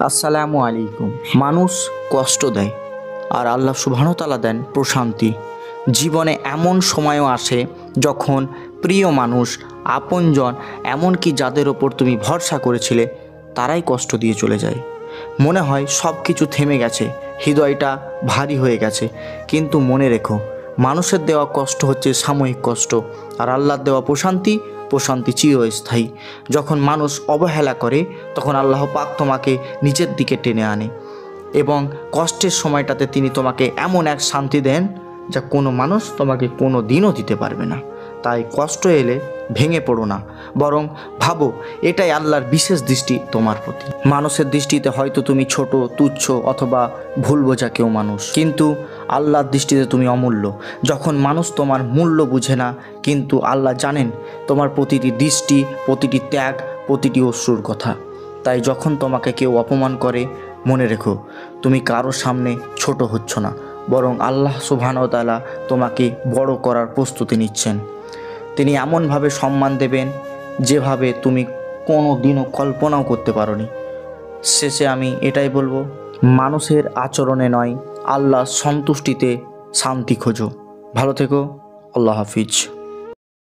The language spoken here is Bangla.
আসসালামু আলাইকুম। মানুষ কষ্ট দেয় আর আল্লাহ সুবহানাহু ওয়া তাআলা দেন প্রশান্তি। জীবনে এমন সময়ও আসে যখন প্রিয় মানুষ, আপনজন, এমনকি যাদের ওপর তুমি ভরসা করেছিলে তারাই কষ্ট দিয়ে চলে যায়। মনে হয় সব কিছু থেমে গেছে, হৃদয়টা ভারী হয়ে গেছে। কিন্তু মনে রেখো, মানুষের দেওয়া কষ্ট হচ্ছে সাময়িক কষ্ট, আর আল্লাহর দেওয়া প্রশান্তি চিরস্থায়ী। যখন মানুষ অবহেলা করে তখন আল্লাহ পাক তোমাকে নিজের দিকে টেনে আনে এবং কষ্টের সময়টাতে তিনি তোমাকে এমন এক শান্তি দেন যা কোনো মানুষ তোমাকে কোনো দিনও দিতে পারবে না। তাই কষ্ট এলে ভেঙে পড়ো না, বরং ভাবো এটাই আল্লাহর বিশেষ দৃষ্টি তোমার প্রতি। মানুষের দৃষ্টিতে হয়তো তুমি ছোট, তুচ্ছ অথবা ভুল বোঝা কেউ মানুষ, কিন্তু আল্লাহর দৃষ্টিতে তুমি অমূল্য। যখন মানুষ তোমার মূল্য বুঝে না, কিন্তু আল্লাহ জানেন তোমার প্রতিটি দৃষ্টি, প্রতিটি ত্যাগ, প্রতিটি অশ্রুর কথা। তাই যখন তোমাকে কেউ অপমান করে, মনে রেখো তুমি কারোর সামনে ছোট হচ্ছ না, বরং আল্লাহ সুবহানাহু ওয়া তাআলা তোমাকে বড় করার প্রস্তুতি নিচ্ছেন। তিনি এমনভাবে সম্মান দেবেন যেভাবে তুমি কোনো দিনও কল্পনাও করতে পারোনি। শেষে আমি এটাই বলবো, মানুষের আচরণে নয়, আল্লাহর সন্তুষ্টিতে শান্তি খোঁজো। ভালো থেকো। আল্লাহ হাফিজ।